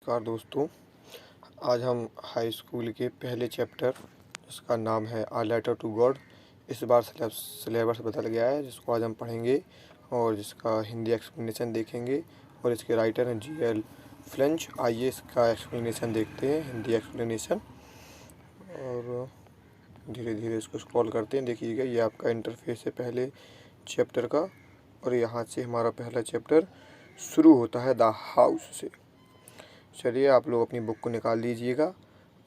नमस्कार दोस्तों। आज हम हाई स्कूल के पहले चैप्टर जिसका नाम है आ लेटर टू गॉड, इस बार सिलेबस बदल गया है, जिसको आज हम पढ़ेंगे और जिसका हिंदी एक्सप्लेनेशन देखेंगे। और इसके राइटर हैं G.L. फ्लेंच। आइए इसका एक्सप्लेनेशन देखते हैं, हिंदी एक्सप्लेनेशन। और धीरे धीरे इसको स्क्रॉल करते हैं। देखिएगा, ये आपका इंटरफेस है पहले चैप्टर का, और यहाँ से हमारा पहला चैप्टर शुरू होता है द हाउस से। चलिए, आप लोग अपनी बुक को निकाल लीजिएगा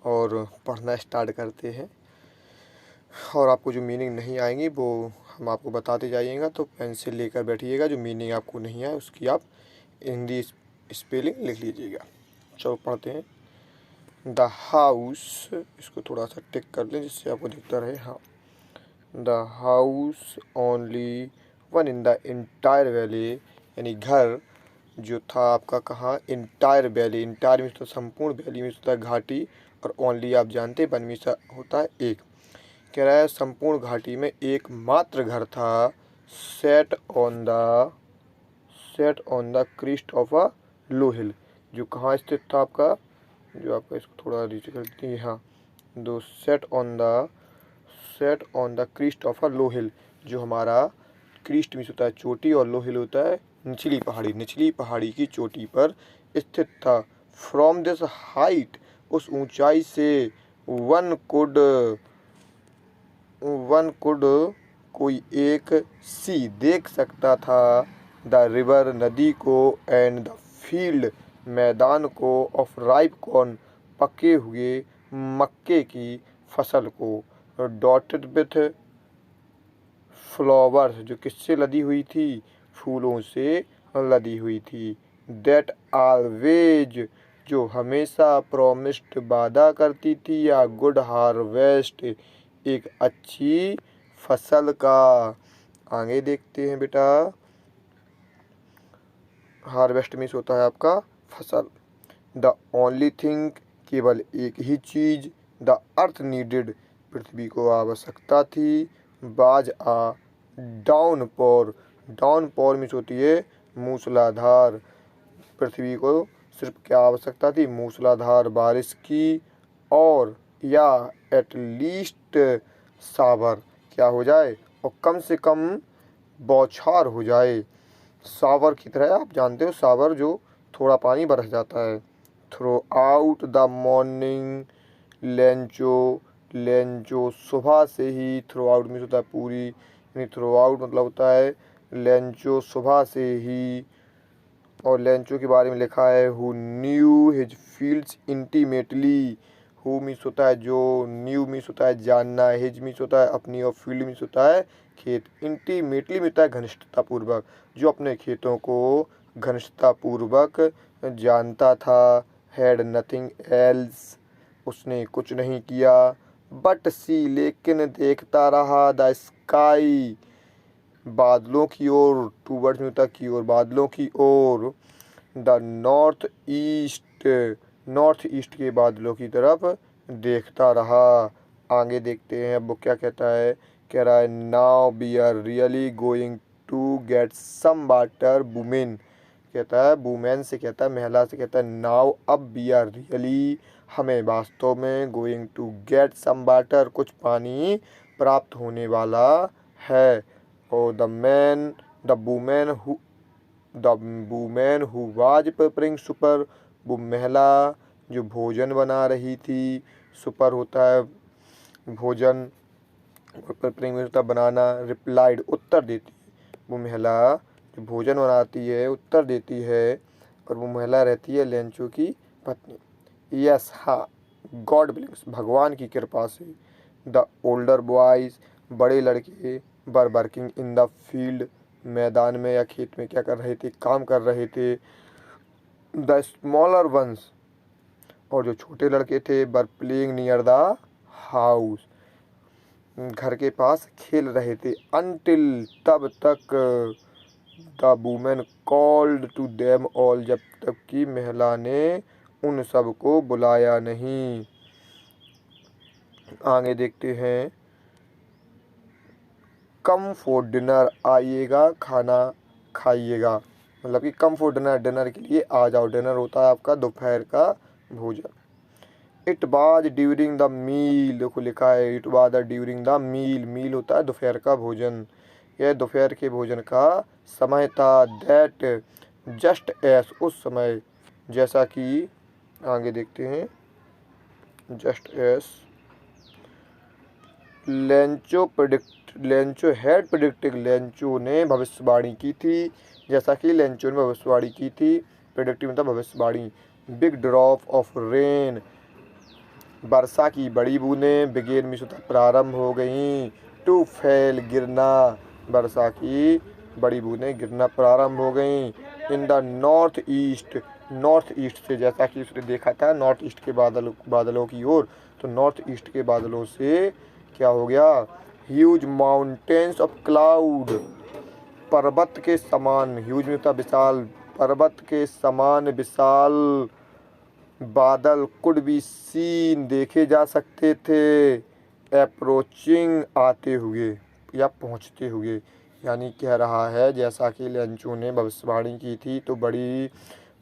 और पढ़ना स्टार्ट करते हैं। और आपको जो मीनिंग नहीं आएंगी वो हम आपको बताते जाइएगा, तो पेंसिल लेकर बैठिएगा। जो मीनिंग आपको नहीं आए उसकी आप हिंदी स्पेलिंग लिख लीजिएगा। चलो पढ़ते हैं। द हाउस, इसको थोड़ा सा टिक कर लें जिससे आपको दिखता रहे। हाँ, the house only one in the entire valley, यानी घर जो था आपका कहाँ, इंटायर वैली। इंटायर मीन्स तो संपूर्ण, वैली मीन्स होता है घाटी, और ओनली आप जानते हैं वन मीन्स होता है एक। कह रहा है संपूर्ण घाटी में एकमात्र घर था, set on the crest of a low hill, जो कहाँ स्थित था आपका, जो आपका इसको थोड़ा नीचे कर देते हैं। हाँ, दो set on the crest of a low hill, जो हमारा क्रिस्ट मीन्स होता है चोटी, और लो हिल होता है निचली पहाड़ी। निचली पहाड़ी की चोटी पर स्थित था। फ्रॉम दिस हाइट, उस ऊंचाई से वन कुड कोई एक सी देख सकता था, द रिवर नदी को, एंड द फील्ड मैदान को, ऑफ राइप कॉर्न पके हुए मक्के की फसल को, डॉटेड विथ फ्लावर्स, जो किससे लदी हुई थी, फूलों से लदी हुई थी। दैट ऑलवेज, जो हमेशा, प्रोमिस्ड वादा करती थी, या गुड हार्वेस्ट, एक अच्छी फसल का। आगे देखते हैं बेटा। हार्वेस्ट मीन्स होता है आपका फसल। द ओनली थिंग, केवल एक ही चीज, द अर्थ नीडेड, पृथ्वी को आवश्यकता थी, बाज आ डाउनपोर, डाउनपोर मीन्स होती है मूसलाधार। पृथ्वी को सिर्फ क्या आवश्यकता थी, मूसलाधार बारिश की, और या एट लीस्ट सावर, क्या हो जाए, और कम से कम बौछार हो जाए। सावर की तरह, आप जानते हो सावर जो थोड़ा पानी बरस जाता है। Throughout the morning, Lencho सुबह से ही, थ्रो आउट मीन्स होता है पूरी, यानी थ्रो आउट मतलब होता है लेंचो सुबह से ही। और लेंचो के बारे में लिखा है, who knew his fields intimately. Who means होता है जो, न्यू मीन्स होता है जानना, हिज मीन्स होता है अपनी, और फील्ड मीन्स होता है खेत। इंटीमेटली मिलता है घनिष्ठतापूर्वक, जो अपने खेतों को घनिष्ठतापूर्वक जानता था। हैड नथिंग एल्स, उसने कुछ नहीं किया। बट सी, लेकिन देखता रहा, द स्काई, बादलों की ओर, टूवर्ड्स में होता है की ओर, बादलों की ओर। द नॉर्थ ईस्ट के बादलों की तरफ देखता रहा। आगे देखते हैं अब वो क्या कहता है। कह रहा है, now we are really going to get some water women, कहता है वुमेन से, कहता है महिला से, कहता है नाउ, अब वी आर रियली, हमें वास्तव में, going to get some water, कुछ पानी प्राप्त होने वाला है। और the women who was preparing supper, वो महिला जो भोजन बना रही थी। सुपर होता है भोजन, प्रिपरिंग होता है बनाना, रिप्लाइड उत्तर देती है। वो महिला जो भोजन बनाती है उत्तर देती है, और वो महिला रहती है लेंचो की पत्नी। यस, हाँ, गॉड ब्लेस, भगवान की कृपा से। द ओल्डर बॉयज, बड़े लड़के, were working in the field, मैदान में या खेत में क्या कर रहे थे, काम कर रहे थे। द स्मॉलर वंस, और जो छोटे लड़के थे, were playing near the house, घर के पास खेल रहे थे। अनटिल, तब तक। The women called to them all, जब तक कि महिला ने उन सब को बुलाया नहीं। आगे देखते हैं। कम फॉर डिनर, आइएगा खाना खाइएगा। मतलब कि कम फॉर डिनर, डिनर के लिए आ जाओ। डिनर होता है आपका दोपहर का भोजन। It was during the meal, देखो लिखा है it was during the meal, meal होता है दोपहर का भोजन, यह दोपहर के भोजन का समय था। दैट जस्ट एस, उस समय, जैसा कि आगे देखते हैं। Just S Lencho had predicted, Lencho ने भविष्यवाणी की थी, जैसा कि लेंचो ने भविष्यवाणी की थी। प्रेडिक्टिव मतलब भविष्यवाणी। बिग ड्रॉप ऑफ रेन, वर्षा की बड़ी बूंदें। बिगेन मीन्स होता प्रारंभ हो गई। टू फेल, गिरना, वर्षा की बड़ी बूंदें गिरना प्रारंभ हो गई। In the north east, north east से, जैसा कि उसने देखा था नॉर्थ ईस्ट के बादलों की ओर, तो नॉर्थ ईस्ट के बादलों से क्या हो गया, ह्यूज माउंटेन्स ऑफ क्लाउड, पर्वत के समान, ह्यूज में होता विशाल, पर्वत के समान विशाल बादल कुड बी सीन, देखे जा सकते थे। अप्रोचिंग, आते हुए या पहुंचते हुए, यानी कह रहा है जैसा कि लेंचो ने भविष्यवाणी की थी तो बड़ी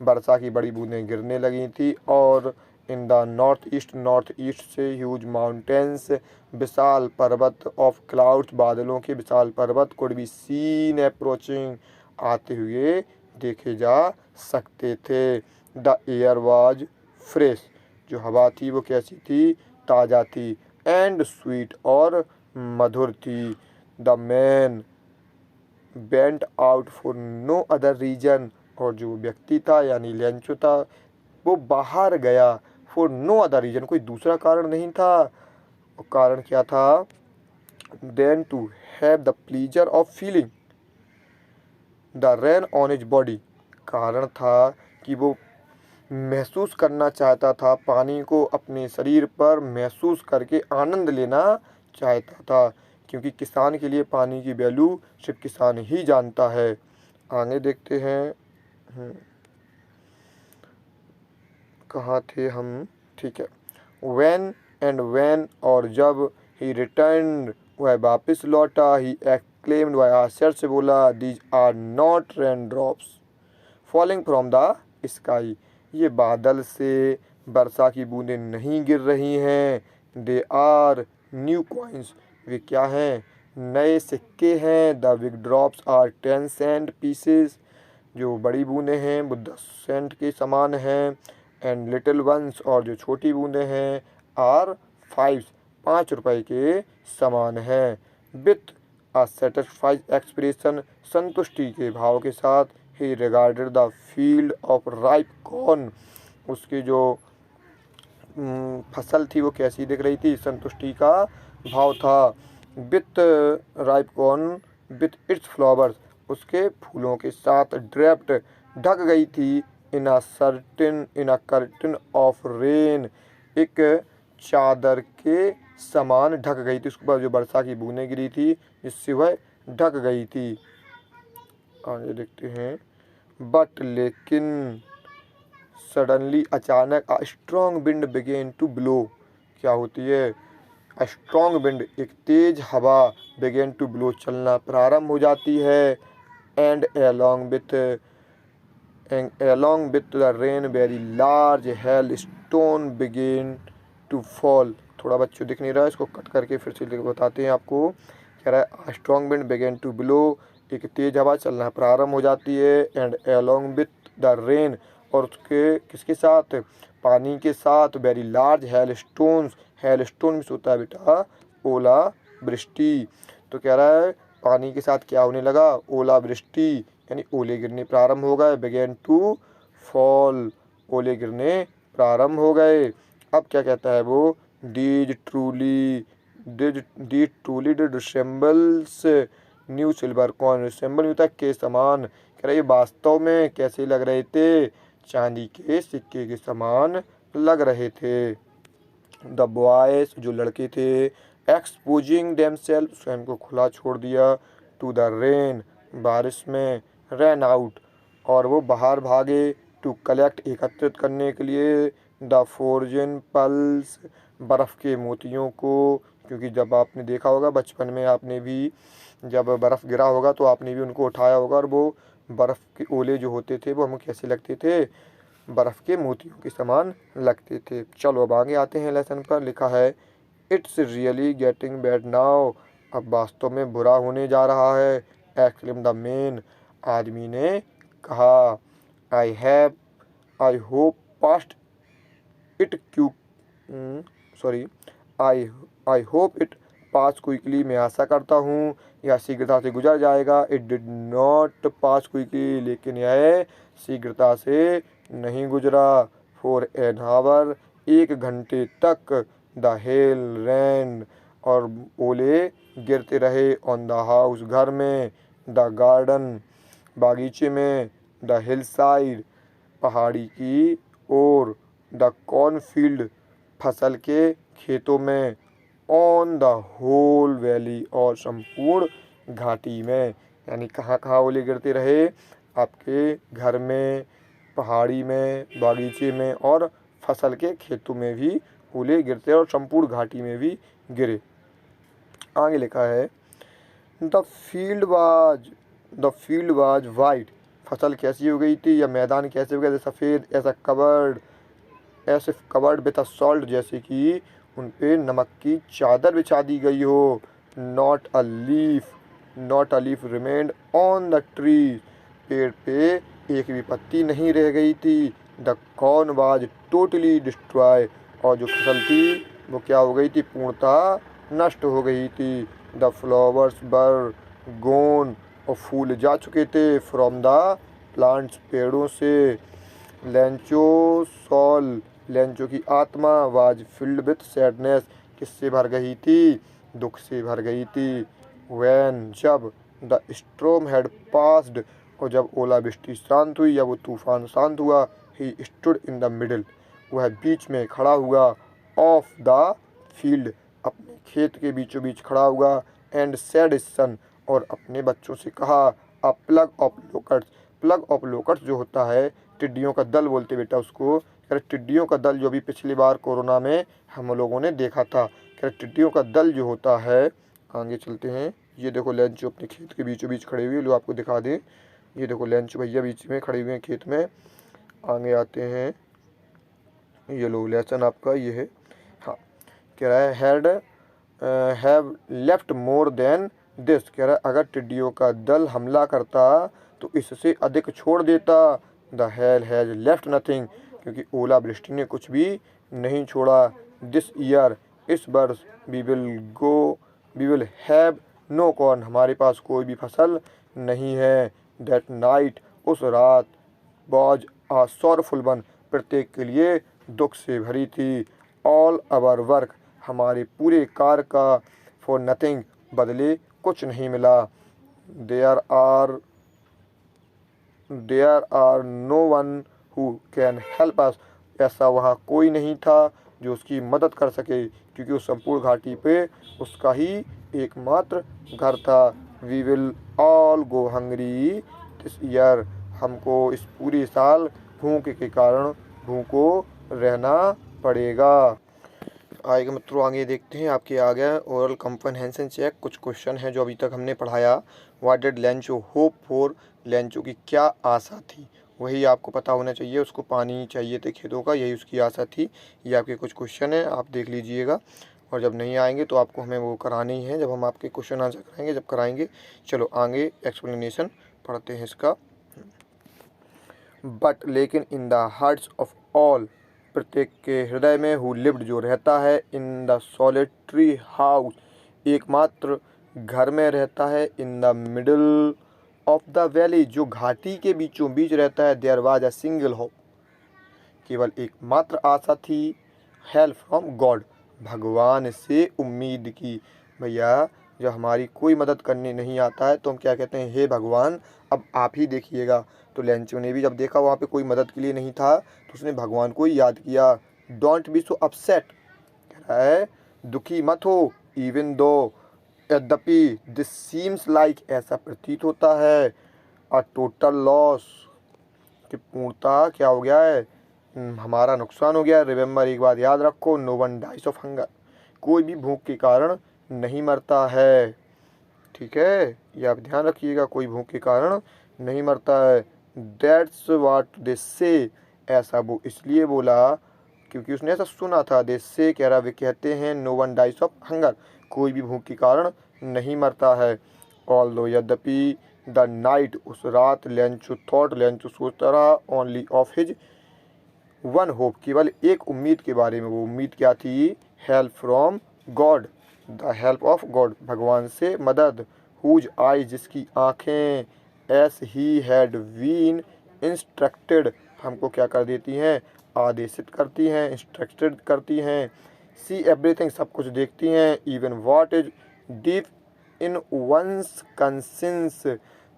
वर्षा की बड़ी बूंदें गिरने लगी थी। और इन द नॉर्थ ईस्ट से ह्यूज माउंटेन्स, विशाल पर्वत, ऑफ क्लाउड्स, बादलों के विशाल पर्वत, कुड बी सीन अप्रोचिंग, आते हुए देखे जा सकते थे। द एयर वाज फ्रेश, जो हवा थी वो कैसी थी, ताज़ा थी। एंड स्वीट, और मधुर थी। The man went out for no other reason, और जो व्यक्ति था यानी लेंचो था वो बाहर गया फॉर नो अदर रीजन, कोई दूसरा कारण नहीं था। और कारण क्या था, than to have the pleasure of feeling the rain on his body, कारण था कि वो महसूस करना चाहता था, पानी को अपने शरीर पर महसूस करके आनंद लेना चाहता था, क्योंकि किसान के लिए पानी की वैल्यू सिर्फ किसान ही जानता है। आगे देखते हैं। कहाँ थे हम, ठीक है। व्हेन और जब, ही रिटर्न, वह वापस लौटा, ही एक्लेम्ड, वह आश्चर्य से बोला, these are not rain drops falling from the sky, ये बादल से वर्षा की बूंदें नहीं गिर रही हैं। दे आर न्यू कॉइन्स, वे क्या हैं, नए सिक्के हैं। The big drops are 10 cent pieces, जो बड़ी बूंदें हैं वो 10 सेंट के समान हैं। एंड लिटिल वंस, और जो छोटी बूंदें हैं, आर 5 रुपए के समान हैं। विथ अ सेटिस्फाइड एक्सप्रेशन, संतुष्टि के भाव के साथ, ही regarded the field of ripe corn, उसकी जो फसल थी वो कैसी दिख रही थी, संतुष्टि का भाव था। With ripe corn with its flowers, उसके फूलों के साथ। ड्रेप्ड, ढक गई थी। इन अ कर्टन ऑफ रेन, एक चादर के समान ढक गई थी, उसके ऊपर जो वर्षा की बूंदें गिरी थी जिससे वह ढक गई थी। आगे देखते हैं। बट लेकिन सडनली, अचानक, a strong wind began to blow, क्या होती है, अ स्ट्रॉन्ग विंड, एक तेज हवा, बिगेन टू ब्लो, चलना प्रारंभ हो जाती है। And along with the rain very large hailstone began to fall, थोड़ा बच्चों दिख नहीं रहा है, इसको कट करके फिर से बताते हैं आपको। कह रहा है strong wind began to blow, एक तेज हवा चलना प्रारंभ हो जाती है। And along with the rain, और उसके किसके साथ, पानी के साथ। वेरी लार्ज हेलस्टोन्स, हेलस्टोन में होता है बेटा ओला वृष्टि, तो कह रहा है पानी के साथ क्या होने लगा, ओला वृष्टि, यानी ओले गिरने प्रारंभ हो गए। बिगेन टू फॉल, ओले गिरने प्रारंभ हो गए। अब क्या कहता है वो, these truly did resembles new silver coin, resemble होता है के समान, कह रहा है ये वास्तव में कैसे लग रहे थे, चांदी के सिक्के के समान लग रहे थे। द बॉयज, जो लड़के थे, एक्सपोजिंग देमसेल्फ, स्वयं को खुला छोड़ दिया। टू द रेन, बारिश में। रैन आउट, और वो बाहर भागे। टू कलेक्ट, एकत्रित करने के लिए। द फोर्जन पल्स, बर्फ़ के मोतियों को, क्योंकि जब आपने देखा होगा बचपन में, आपने भी जब बर्फ़ गिरा होगा तो आपने भी उनको उठाया होगा और वो बर्फ़ के ओले जो होते थे वो हमें कैसे लगते थे, बर्फ़ के मोतियों के समान लगते थे। चलो अब आगे आते हैं लेसन पर। लिखा है it's really getting bad now, अब वास्तव में बुरा होने जा रहा है। एक्सक्लेम द मैन, आदमी ने कहा। I hope past it Q sorry I hope it pass quickly, मैं आशा करता हूँ यह शीघ्रता से गुजर जाएगा। It did not pass quickly, लेकिन यह शीघ्रता से नहीं गुजरा। फॉर एन आवर, 1 घंटे तक। द हेल रैन, और ओले गिरते रहे। ऑन द हाउस, घर में। द गार्डन, बागीचे में। द हिल साइड, पहाड़ी की ओर। द कॉर्नफील्ड, फसल के खेतों में। ऑन द होल वैली, और संपूर्ण घाटी में। यानी कहाँ कहाँ ओले गिरते रहे, आपके घर में, पहाड़ी में, बागीचे में और फसल के खेतों में भी ओले गिरते और संपूर्ण घाटी में भी गिरे। आगे लिखा है द फील्ड वाज वाइट, फसल कैसी हो गई थी या मैदान कैसे हो गया था, सफ़ेद। ऐसे कवर्ड विथ सॉल्ट, जैसे कि उन पे नमक की चादर बिछा दी गई हो। Not a leaf remained on the tree, पेड़ पे एक भी पत्ती नहीं रह गई थी। The corn was totally destroy, और जो फसल थी वो क्या हो गई थी, पूर्णतः नष्ट हो गई थी। द फ्लावर्स वर गोन, और फूल जा चुके थे। फ्रॉम द प्लांट्स, पेड़ों से। लेंचो की आत्मा वाज फिल्ड विथ सैडनेस, किससे भर गई थी, दुख से भर गई थी। वैन, जब। द स्ट्रोम हैड पास्ड, और जब ओलावृष्टि शांत हुई या वो तूफान शांत हुआ। He stood in the middle, वह बीच में खड़ा हुआ। ऑफ द फील्ड, अपने खेत के बीचों बीच खड़ा हुआ। एंड सेड हिज सन, और अपने बच्चों से कहा। अ प्लग ऑफ लोकट्स जो होता है, टिड्डियों का दल बोलते बेटा उसको। अरे टिड्डियों का दल, जो भी पिछली बार कोरोना में हम लोगों ने देखा था। क्या टिड्डियों का दल जो होता है, आगे चलते हैं। ये देखो लेंचो अपने खेत के बीचों बीच खड़े हुए, लो आपको दिखा दें। ये देखो लेंचो भैया बीच में खड़े हुए हैं खेत में। आगे आते हैं, ये लो लेसन आपका ये है। हाँ, कह रहा है have left more than this, कह रहा है अगर टिड्डियों का दल हमला करता तो इससे अधिक छोड़ देता। The hell has left nothing, क्योंकि ओलावृष्टि ने कुछ भी नहीं छोड़ा। दिस ईयर, इस वर्ष। We will have no corn, हमारे पास कोई भी फसल नहीं है। दैट नाइट, उस रात। वॉज आ सॉरफुल वन, प्रत्येक के लिए दुख से भरी थी। ऑल आवर वर्क, हमारे पूरे कार्य का। फॉर नथिंग, बदले कुछ नहीं मिला। There are no one who can help us, ऐसा वहाँ कोई नहीं था जो उसकी मदद कर सके, क्योंकि उस संपूर्ण घाटी पे उसका ही एकमात्र घर था। We will all go hungry this year, हमको इस पूरे साल भूख के कारण भूखो रहना पड़ेगा। आएगा मित्रों, आगे देखते हैं। आपके आ गया ओरल कॉम्प्रहेंशन चेक। कुछ क्वेश्चन है जो अभी तक हमने पढ़ाया। What did Lencho hope for, Lencho की क्या आशा थी, वही आपको पता होना चाहिए। उसको पानी चाहिए थे खेतों का, यही उसकी आशा थी। ये आपके कुछ क्वेश्चन है, आप देख लीजिएगा। और जब नहीं आएंगे तो आपको हमें वो कराने ही है, जब हम आपके क्वेश्चन आंसर कराएंगे, जब कराएंगे। चलो आगे एक्सप्लेनेशन पढ़ते हैं इसका। बट, लेकिन। In the hearts of all, प्रत्येक के हृदय में। हु लिव्ड, जो रहता है। इन द सॉलिटरी हाउस, एकमात्र घर में रहता है। In the middle of the valley, जो घाटी के बीचों बीच रहता है। There was a single hope, केवल एकमात्र आशा थी। हेल्प फ्रॉम गॉड, भगवान से उम्मीद की। भैया जब हमारी कोई मदद करने नहीं आता है तो हम क्या कहते हैं, हे भगवान अब आप ही देखिएगा। तो लेंचो ने भी जब देखा वहाँ पे कोई मदद के लिए नहीं था तो उसने भगवान को ही याद किया। डोंट बी सो अपसेट, कह रहा है दुखी मत हो। इवन दो, यद्यपि। दिस सीम्स लाइक, ऐसा प्रतीत होता है। अ टोटल लॉस, कि पूर्णतः क्या हो गया है, हमारा नुकसान हो गया। रिमेंबर, एक बात याद रखो, no one dies of hunger, कोई भी भूख के कारण नहीं मरता है। ठीक है, ये आप ध्यान रखिएगा, कोई भूख के कारण नहीं मरता है। दैट्स वाट दे से, ऐसा वो इसलिए बोला क्योंकि उसने ऐसा सुना था। दे से कह रहा, वे कहते हैं, no one dies of hunger, कोई भी भूख के कारण नहीं मरता है। ऑल्दो यद्यपि, द नाइट, उस रात, लेंचो थॉट, लेंचो सोचता रहा, only of his one hope, केवल एक उम्मीद के बारे में। वो उम्मीद क्या थी? Help from God, the help of God, भगवान से मदद। हुज आई, जिसकी आँखें, as he had been instructed, हमको क्या कर देती हैं? आदेशित करती हैं, इंस्ट्रक्टेड करती हैं। सी एवरीथिंग, सब कुछ देखती हैं। Even what is deep in one's conscience,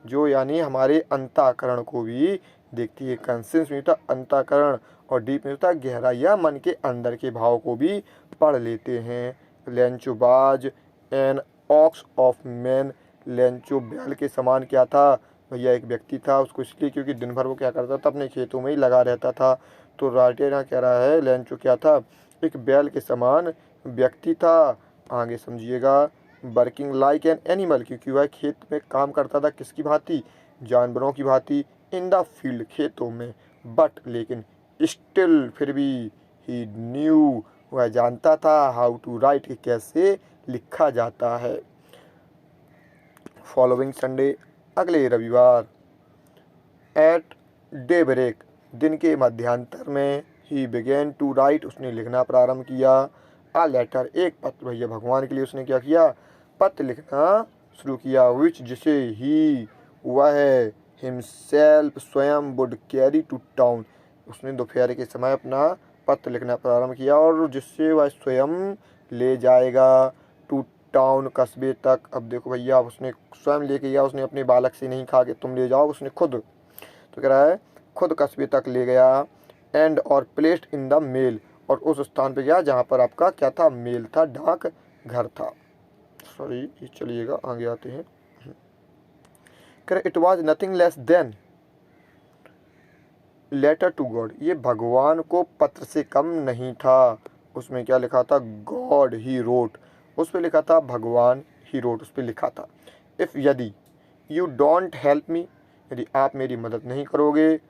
जो यानी हमारे अंतःकरण को भी देखती है। कंसिंस में होता अंतःकरण, और डीप में होता गहराइयाँ, मन के अंदर के भाव को भी पढ़ लेते हैं। Lencho was an ox of man, Lencho बैल के समान क्या था? भैया एक व्यक्ति था। उसको इसलिए क्योंकि दिन भर वो क्या करता था? अपने खेतों में ही लगा रहता था। तो राइटर यहाँ कह रहा है लेंचो क्या था? एक बैल के समान व्यक्ति था। आगे समझिएगा, वर्किंग लाइक एन एनिमल, क्योंकि वह खेत में काम करता था किसकी भांति? जानवरों की भांति। इन द फील्ड, खेतों में। बट, लेकिन, स्टिल, फिर भी, ही न्यू, वह जानता था, हाउ टू राइट, कि कैसे लिखा जाता है। फॉलोइंग संडे, अगले रविवार, एट डे ब्रेक, दिन के मध्यांतर में, ही बिगेन टू राइट, उसने लिखना प्रारंभ किया। आ लेटर, एक पत्र। भैया भगवान के लिए उसने क्या किया? पत्र लिखना शुरू किया। विच, जिसे, ही, वह, हिमसेल्फ, स्वयं, वुड कैरी टू टाउन, उसने दोपहर के समय अपना पत्र लिखना प्रारंभ किया, और जिससे वह स्वयं ले जाएगा टू टाउन, कस्बे तक। अब देखो भैया, उसने स्वयं लेके गया, उसने अपने बालक से नहीं कहा कि तुम ले जाओ, उसने खुद, तो कह रहा है खुद कस्बे तक ले गया। एंड और प्लेस्ड इन द मेल, और उस स्थान पे गया जहाँ पर आपका क्या था? मेल था, डाक घर था। सॉरी, चलिएगा आगे आते हैं। कह रहे it was nothing less than letter to God, ये भगवान को पत्र से कम नहीं था। उसमें क्या लिखा था? गॉड ही रोट, उस पर लिखा था भगवान ही रोट, उस पर लिखा था। इफ़, यदि, यू डोंट हेल्प मी, यदि आप मेरी मदद नहीं करोगे,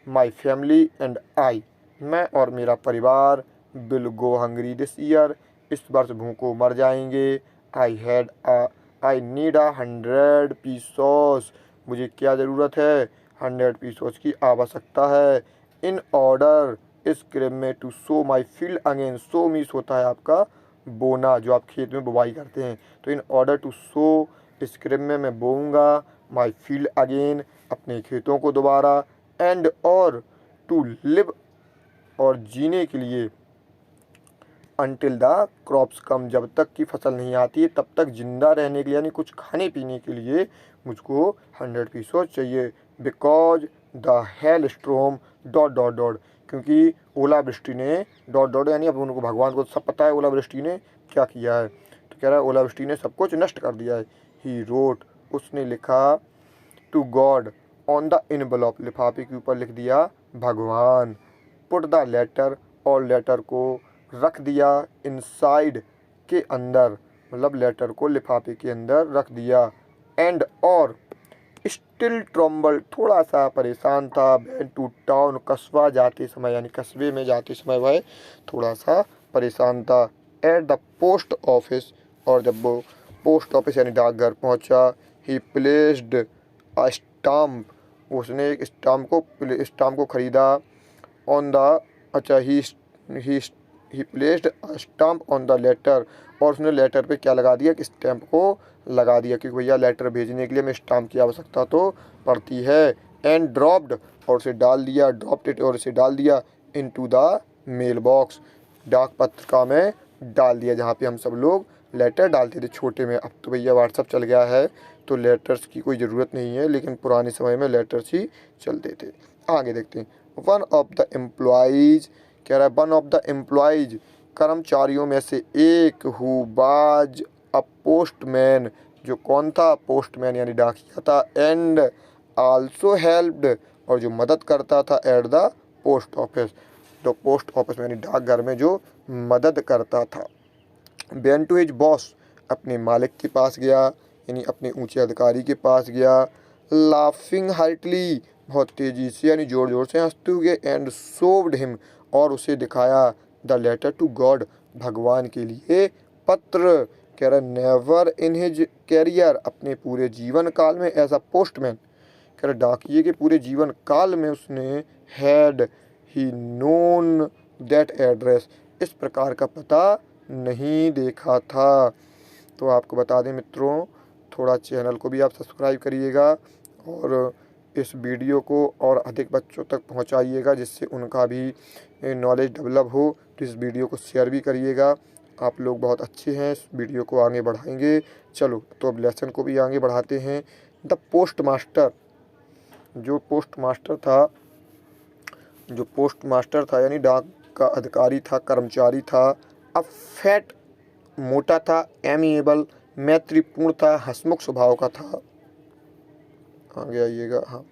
माई फैमिली एंड आई, मैं और मेरा परिवार, will go hungry this year, इस वर्ष भूखों मर जाएंगे। आई नीड 100 पीसोस, मुझे क्या ज़रूरत है? 100 पीसोस की आवश्यकता है। इन ऑर्डर, इस क्रम में, to sow my field again, sow means होता है आपका बोना, जो आप खेत में बुवाई करते हैं। तो इन ऑर्डर टू सो, इस क्रम में मैं बोऊंगा, माई फील्ड अगेन, अपने खेतों को दोबारा, एंड और, टू लिव, और जीने के लिए, अनटिल द क्रॉप्स कम, जब तक की फसल नहीं आती है तब तक जिंदा रहने के लिए, यानी कुछ खाने पीने के लिए मुझको 100 पीसोस चाहिए। Because the hell स्ट्रोम, dot dot dot, क्योंकि ओलावृष्टि ने, डॉट डॉट, यानी अब उनको भगवान को सब पता है ओलावृष्टि ने क्या किया है। तो कह रहा है ओलावृष्टि ने सब कुछ नष्ट कर दिया है। ही रोट, उसने लिखा, टू गॉड, ऑन द इनवलॉप, लिफाफे के ऊपर लिख दिया भगवान। पुट द लेटर, और लेटर को रख दिया, इनसाइड, के अंदर, मतलब लेटर को लिफाफे के अंदर रख दिया। एंड और, स्टिल ट्रम्बल, थोड़ा सा परेशान था, वेन टू टाउन, कस्बा जाते समय, यानी कस्बे में जाते समय वह थोड़ा सा परेशान था। एट द पोस्ट ऑफिस, और जब वो पोस्ट ऑफिस यानी डाकघर पहुंचा, ही प्लेस्ड अ स्टाम्प, उसने एक स्टाम्प को खरीदा। ऑन द, अच्छा, he placed a stamp on the letter, और उसने लेटर पे क्या लगा दिया? कि स्टैम्प को लगा दिया, क्योंकि भैया लेटर भेजने के लिए हमें स्टाम्प की आवश्यकता तो पड़ती है। एंड ड्रॉप्ड, और उसे डाल दिया, ड्रॉप्ड इट, और इसे डाल दिया, इनटू द मेल बॉक्स, डाक पत्रिका में डाल दिया, जहाँ पे हम सब लोग लेटर डालते थे छोटे में। अब तो भैया व्हाट्सअप चल गया है तो लेटर्स की कोई ज़रूरत नहीं है, लेकिन पुराने समय में लेटर्स ही चलते थे। आगे देखते हैं। वन ऑफ द एम्प्लॉइज, कह रहा है वन ऑफ द एम्प्लॉइज, कर्मचारियों में से एक, हु बाज अ पोस्टमैन, जो कौन था? पोस्टमैन यानी डाकिया था। एंड आल्सो हेल्प्ड, और जो मदद करता था, एट द पोस्ट ऑफिस, तो पोस्ट ऑफिस में यानी डाकघर में जो मदद करता था। वेन टू हिज बॉस, अपने मालिक के पास गया, यानी अपने ऊंचे अधिकारी के पास गया। लाफिंग हार्टली, बहुत तेजी से यानी जोर जोर से हंसते हुए, एंड शोव्ड हिम, और उसे दिखाया, द लेटर टू गॉड, भगवान के लिए पत्र। कह रहा नेवर इन हिज कैरियर, अपने पूरे जीवन काल में, एज अ पोस्टमैन, कह रहा डाकिये के पूरे जीवन काल में उसने had he known that address, इस प्रकार का पता नहीं देखा था। तो आपको बता दें मित्रों, थोड़ा चैनल को भी आप सब्सक्राइब करिएगा और इस वीडियो को और अधिक बच्चों तक पहुंचाइएगा, जिससे उनका भी नॉलेज डेवलप हो। तो इस वीडियो को शेयर भी करिएगा। आप लोग बहुत अच्छे हैं, इस वीडियो को आगे बढ़ाएंगे। चलो तो अब लेसन को भी आगे बढ़ाते हैं। द पोस्ट मास्टर, जो पोस्ट मास्टर था यानी डाक का अधिकारी था, कर्मचारी था। अब फैट, मोटा था, एमिएबल, मैत्रीपूर्ण था, हंसमुख स्वभाव का था। आगे आइएगा, हाँ,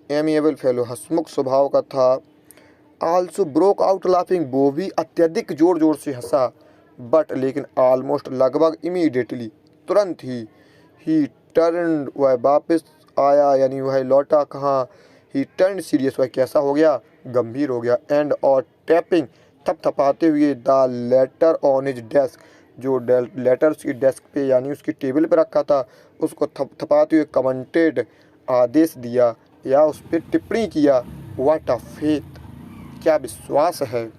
एमिएबल फेलो, हंसमुख स्वभाव का था। आल्सो ब्रोक आउट लाफिंग, वो भी अत्यधिक जोर जोर से हंसा। बट लेकिन ऑलमोस्ट, लगभग, इमीडिएटली, तुरंत ही टर्न, वह वापस आया यानी वह लौटा। कहाँ? ही टर्न सीरियस, वह कैसा हो गया? गंभीर हो गया। एंड और टैपिंग, थपथपाते हुए, the later on his desk, जो लेटर उसकी डेस्क पे यानी उसकी टेबल पे रखा था, उसको थपथपाते हुए कमेंटेड, आदेश दिया या उस पर टिप्पणी किया। व्हाट अ फेथ, क्या विश्वास है।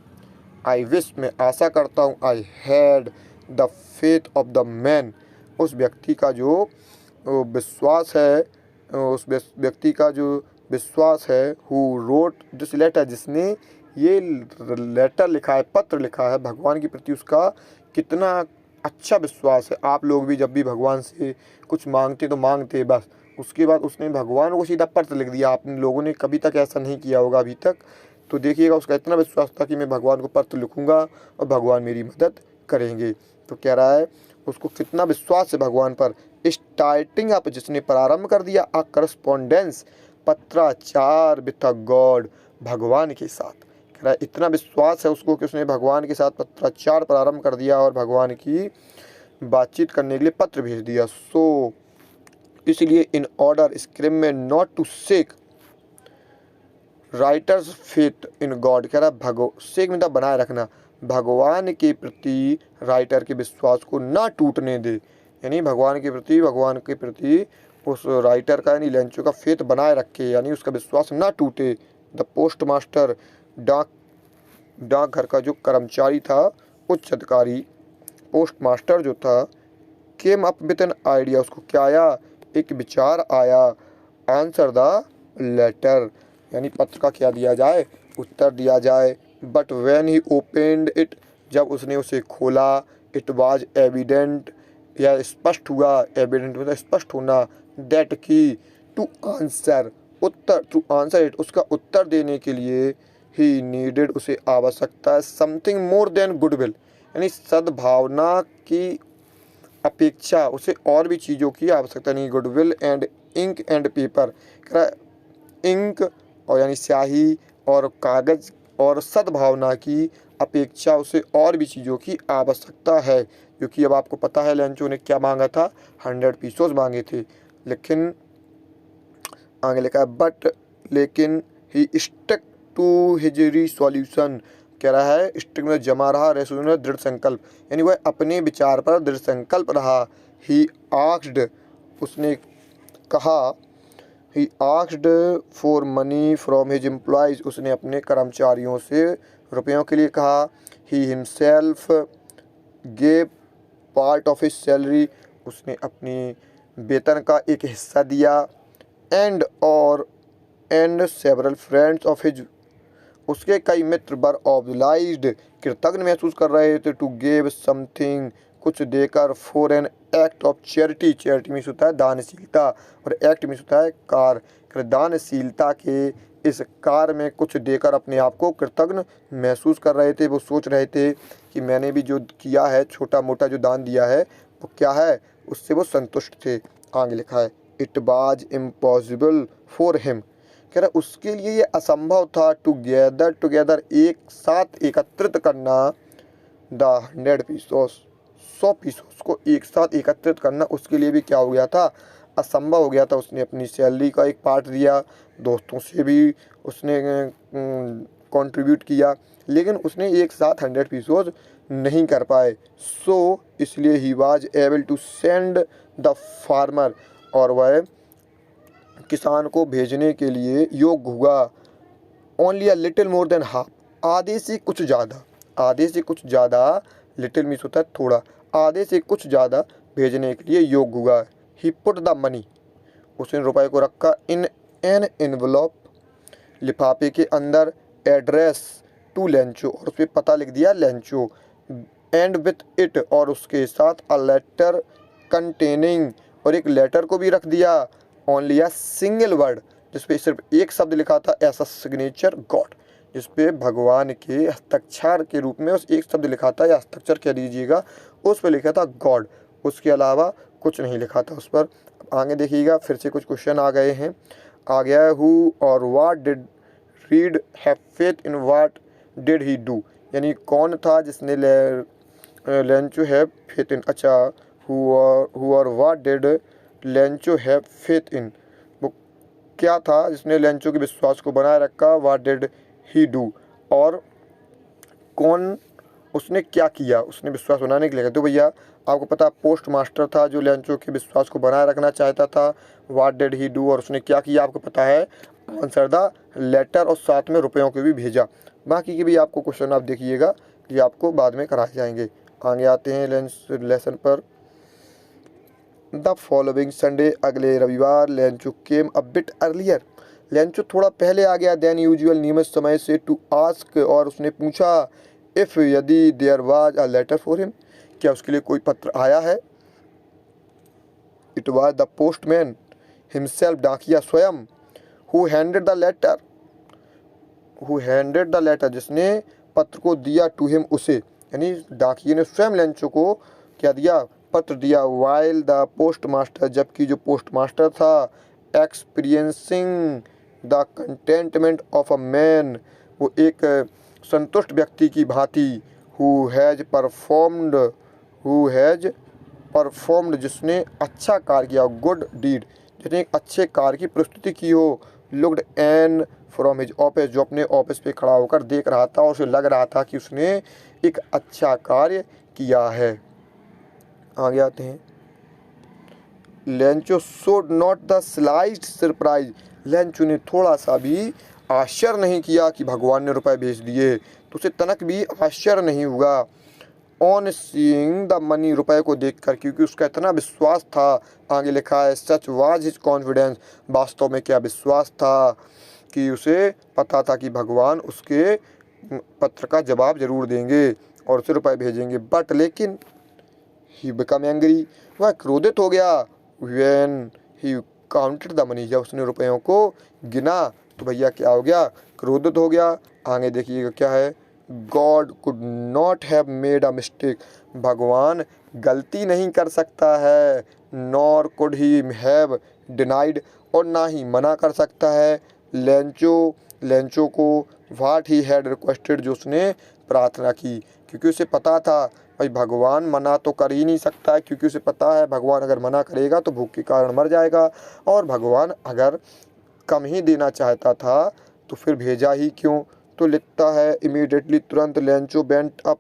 आई विश, मैं आशा करता हूँ। I had the faith of the man, उस व्यक्ति का जो विश्वास है, उस व्यक्ति का जो विश्वास है, हु रोट दिस लेटर, जिसने ये लेटर लिखा है, पत्र लिखा है, भगवान के प्रति उसका कितना अच्छा विश्वास है। आप लोग भी जब भी भगवान से कुछ मांगते तो मांगते बस, उसके बाद उसने भगवान को सीधा पत्र लिख दिया। आप लोगों ने कभी तक ऐसा नहीं किया होगा अभी तक। तो देखिएगा, उसका इतना विश्वास था कि मैं भगवान को पत्र लिखूंगा और भगवान मेरी मदद करेंगे। तो कह रहा है उसको कितना विश्वास है भगवान पर। स्टार्टिंग अप, जिसने प्रारंभ कर दिया, अ करस्पॉन्डेंस, पत्राचार विथ अ गॉड, भगवान के साथ। कह रहा है इतना विश्वास है उसको कि उसने भगवान के साथ पत्राचार प्रारंभ कर दिया और भगवान की बातचीत करने के लिए पत्र भेज दिया। सो इसलिए इन ऑर्डर स्क्रिम में not to shake writer's faith in God, कह रहा सेक मतलब बनाए रखना, भगवान के प्रति राइटर के विश्वास को ना टूटने दे, यानी भगवान के प्रति उस राइटर का यानी लेंचो का फेथ बनाए रखे, यानी उसका विश्वास ना टूटे। द पोस्ट मास्टर, डाकघर का जो कर्मचारी था, उच्च अधिकारी, पोस्ट मास्टर जो था, came up with an idea, उसको क्या आया? एक विचार आया। आंसर द लेटर, यानी पत्र का क्या दिया जाए? उत्तर दिया जाए। But when he opened it, जब उसने उसे खोला, इट वाज एविडेंट, या स्पष्ट हुआ, एविडेंट मतलब स्पष्ट होना, दैट की टू आंसर, उत्तर, टू आंसर इट, उसका उत्तर देने के लिए, ही नीडेड, उसे आवश्यकता है, समथिंग मोर देन गुडविल, यानी सद्भावना की अपेक्षा उसे और भी चीज़ों की आवश्यकता नहीं। Goodwill and ink and paper, ink और यानी स्याही और कागज़ और सद्भावना की अपेक्षा उसे और भी चीज़ों की आवश्यकता है। क्योंकि अब आपको पता है लेंचो ने क्या मांगा था? 100 पीसोस मांगे थे। लेकिन आगे लिखा है बट, लेकिन ही स्टक टू हिज रिसोल्यूशन, कह रहा है स्टिक में जमा रहा, रेसोल्यूशन दृढ़ संकल्प, यानी वह अपने विचार पर दृढ़ संकल्प रहा। ही आस्क्ड, उसने कहा, he asked for money from his employees, उसने अपने कर्मचारियों से रुपयों के लिए कहा। He himself gave part of his salary, उसने अपनी वेतन का एक हिस्सा दिया। And several friends of his, उसके कई मित्र वर ऑब्लाइज्ड, कृतज्ञ महसूस कर रहे थे, टू गिव समथिंग, कुछ देकर, for an act of charity, charity में होता है दानशीलता और एक्ट में होता है कार्य, दानशीलता के इस कार्य में कुछ देकर अपने आप को कृतज्ञ महसूस कर रहे थे। वो सोच रहे थे कि मैंने भी जो किया है, छोटा मोटा जो दान दिया है, वो क्या है, उससे वो संतुष्ट थे। आगे लिखा है it was impossible for him, कह रहा उसके लिए ये असंभव था, टुगेदर एक साथ एकत्रित करना, द 100 पीसोस, 100 पीसोस को एक साथ एकत्रित करना उसके लिए भी क्या हो गया था? असंभव हो गया था। उसने अपनी सैलरी का एक पार्ट दिया, दोस्तों से भी उसने कंट्रीब्यूट किया, लेकिन उसने एक साथ 100 एपिसोड नहीं कर पाए। सो इसलिए he was able to send the farmer, और वह किसान को भेजने के लिए योग्य हुआ। Only a little more than half, आधे से कुछ ज़्यादा, आधे से कुछ ज़्यादा, लिटिल मीन्स होता है थोड़ा, आधे से कुछ ज़्यादा भेजने के लिए योग्य हुआ। ही पुट द मनी, उसने रुपए को रखा इन एन एनवलप, लिफाफे के अंदर, एड्रेस टू लेंचो, और उस पर पता लिख दिया लेंचो, एंड विथ इट, और उसके साथ अ लेटर कंटेनिंग, और एक लेटर को भी रख दिया, ओनली अ सिंगल वर्ड, जिसपे सिर्फ एक शब्द लिखा था, ऐसा सिग्नेचर गॉड, जिसपे भगवान के हस्ताक्षर के रूप में उस एक शब्द लिखा था, या हस्ताक्षर कह दीजिएगा, उस पर लिखा था गॉड, उसके अलावा कुछ नहीं लिखा था उस पर। आगे देखिएगा, फिर से कुछ क्वेश्चन आ गए हैं। आ गया है हु और what did read have faith in, what did he do, यानी कौन था जिसने लेंचो हैव फेथ इन, अच्छा, हु और what did Lencho have faith in, वो क्या था जिसने लेंचो के विश्वास को बनाए रखा, व्हाट डिड ही डू, और कौन उसने क्या किया उसने विश्वास बनाने के लिए। तो भैया आपको पता, पोस्ट मास्टर था जो लेंचो के विश्वास को बनाए रखना चाहता था। व्हाट डिड ही डू, और उसने क्या किया आपको पता है, आंसर द लेटर, और साथ में रुपयों को भी भेजा। बाकी के भी आपको क्वेश्चन आप देखिएगा, ये आपको बाद में कराए जाएंगे। आगे आते हैं लेसन पर। द फॉलोइंग संडे, अगले रविवार, Lencho came a bit earlier, Lencho थोड़ा पहले आ गया देन यूजुअल, नियमित समय से, टू आस्क, और उसने पूछा, इफ़, यदि, there was a letter for him, क्या उसके लिए कोई पत्र आया है। It was the postman himself, डाकिया स्वयं, हु हैंडेड द लेटर, जिसने पत्र को दिया, टू हिम, उसे, यानी डाकिये ने स्वयं लेंचो को क्या दिया, पत्र दिया। वाइल द पोस्ट मास्टर, जबकि जो पोस्ट मास्टर था, experiencing the containment of a man, वो एक संतुष्ट व्यक्ति की भांति, हु हैज़ परफॉर्म्ड, जिसने अच्छा कार्य किया, गुड डीड, जिसने एक अच्छे कार्य की प्रस्तुति की हो। Looked on from his office, जो अपने ऑफिस पे खड़ा होकर देख रहा था और उसे लग रहा था कि उसने एक अच्छा कार्य किया है। आगे आते हैं। Lencho showed not the slightest surprise, Lencho ने थोड़ा सा भी आश्चर्य नहीं किया कि भगवान ने रुपए भेज दिए, तो उसे तनक भी आश्चर्य नहीं हुआ। ऑन सीइंग द मनी, रुपए को देखकर, क्योंकि उसका इतना विश्वास था। आगे लिखा है, सच वाज हिज कॉन्फिडेंस, वास्तव में क्या विश्वास था कि उसे पता था कि भगवान उसके पत्र का जवाब जरूर देंगे और उसे रुपए भेजेंगे। बट लेकिन ही बिकम एंग्री, वह क्रोधित हो गया। When he counted the money, जब उसने रुपयों को गिना तो भैया क्या हो गया, क्रोधित हो गया। आगे देखिएगा क्या है, God could not have made a mistake, भगवान गलती नहीं कर सकता है। Nor could he have denied, और ना ही मना कर सकता है। लेंचो को व्हाट ही हैड रिक्वेस्टेड, जो उसने प्रार्थना की, क्योंकि उसे पता था भाई भगवान मना तो कर ही नहीं सकता है, क्योंकि उसे पता है भगवान अगर मना करेगा तो भूख के कारण मर जाएगा, और भगवान अगर कम ही देना चाहता था तो फिर भेजा ही क्यों। तो लिखता है, इमीडिएटली, तुरंत, Lencho went up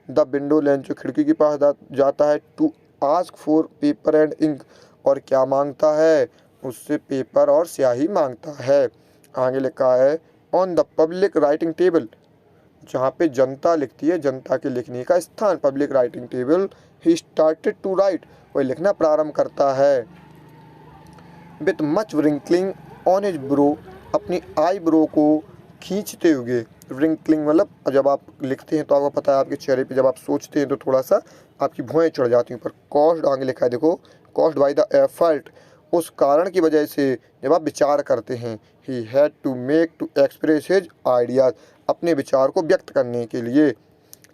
the window, Lencho खिड़की के पास जाता है, to ask for paper and ink, और क्या मांगता है, उससे पेपर और स्याही मांगता है। आगे लिखा है, on the public writing table, जहाँ पे जनता लिखती है, जनता के लिखने का स्थान, public writing table, he started to write, वह लिखना प्रारंभ करता है। With much wrinkling on his brow, अपनी आई ब्रो को खींचते हुए, रिंकलिंग मतलब जब आप लिखते हैं तो आपको पता है आपके चेहरे पे जब आप सोचते हैं तो थोड़ा सा आपकी भुएं चढ़ जाती हैं। पर कॉस्ड, आगे लिखा है देखो, कॉस्ड बाय द एफर्ट, उस कारण की वजह से जब आप विचार करते हैं। He had to make to express his ideas, अपने विचार को व्यक्त करने के लिए।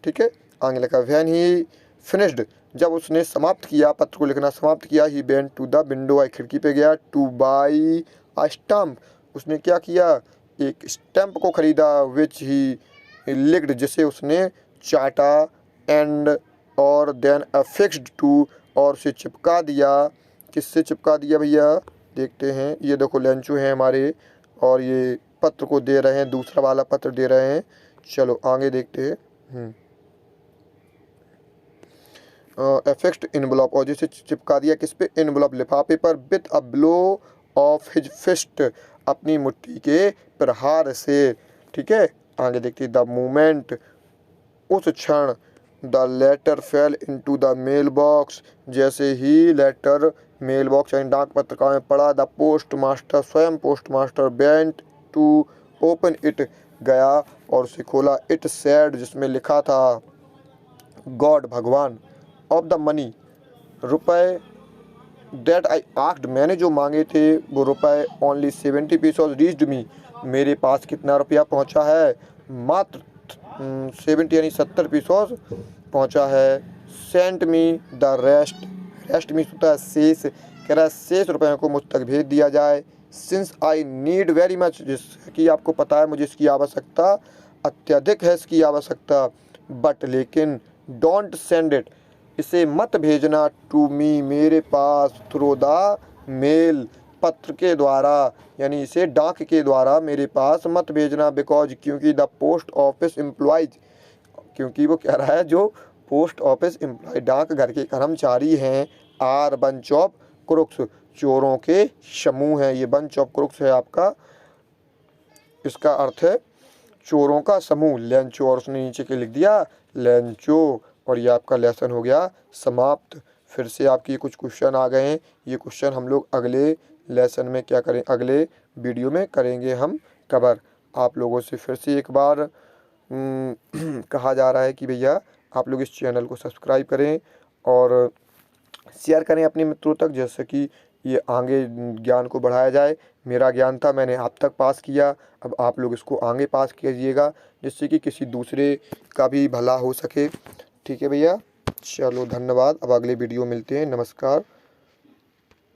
ठीक है, आगे लिखा, व्हेन ही फिनिश्ड, जब उसने समाप्त किया, पत्र को लिखना समाप्त किया, he went to the window, खिड़की पे गया, टू बाई अ स्टम्प, उसने क्या किया, एक स्टैम्प को खरीदा, विच ही लिक्ड, जिसे उसने चाटा, एंड, और देन अफिक्स्ड टू, और उसे चिपका दिया, किससे चिपका दिया भैया, देखते हैं। ये देखो लेंचो हैं हमारे और ये पत्र को दे रहे हैं, दूसरा वाला पत्र दे रहे हैं। चलो आगे देखते हैं। एफेक्ट इनवलप, और जिसे चिपका दिया किस पे, इनवलप लिफाफे पर, with a blow of his fist, अपनी मुट्ठी के प्रहार से। ठीक है, आगे देखते हैं। द मोमेंट, उस क्षण, the letter fell into the mail box, जैसे ही लेटर मेल बॉक्स यानी डाक पत्रिका में पड़ा, द पोस्ट मास्टर, स्वयं postmaster, went to open it, गया और उसे खोला। इट सेड, जिसमें लिखा था, गॉड, भगवान, ऑफ द मनी, रुपए, दैट आई आस्क्ड, मैंने जो मांगे थे वो रुपए, ओनली 70 पीसेस रीच्ड मी, मेरे पास कितना रुपया पहुंचा है, मात्र 70 यानी 70 पीसेस पहुंचा है। Sent me the rest, rest means होता है शेष, कह रहा है शेष रुपयों को मुझ तक भेज दिया जाए। Since I need very much, जिसकी आपको पता है मुझे इसकी आवश्यकता अत्यधिक है, इसकी आवश्यकता, बट लेकिन, डोंट सेंड इट, इसे मत भेजना, टू मी, मेरे पास, थ्रू द मेल, पत्र के द्वारा, यानी इसे डाक के द्वारा मेरे पास मत भेजना, बिकॉज, क्योंकि, द पोस्ट ऑफिस एम्प्लॉयज, क्योंकि वो कह रहा है जो पोस्ट ऑफिस एम्प्लॉय, डाक घर के कर्मचारी हैं, आर बंच ऑफ क्रुक्स, चोरों के समूह हैं। ये बंच ऑफ क्रुक्स है आपका, इसका अर्थ है चोरों का समूह, लेंचो, और उसने नीचे के लिख दिया लेंचो, और ये आपका लेसन हो गया समाप्त। फिर से आपकी कुछ क्वेश्चन आ गए हैं, ये क्वेश्चन हम लोग अगले लेसन में क्या करें, अगले वीडियो में करेंगे हम कवर। आप लोगों से फिर से एक बार कहा जा रहा है कि भैया आप लोग इस चैनल को सब्सक्राइब करें और शेयर करें अपने मित्रों तक, जैसे कि ये आगे ज्ञान को बढ़ाया जाए। मेरा ज्ञान था, मैंने आप तक पास किया, अब आप लोग इसको आगे पास कीजिएगा, जिससे कि किसी दूसरे का भी भला हो सके। ठीक है भैया, चलो धन्यवाद, अब अगले वीडियो मिलते हैं, नमस्कार।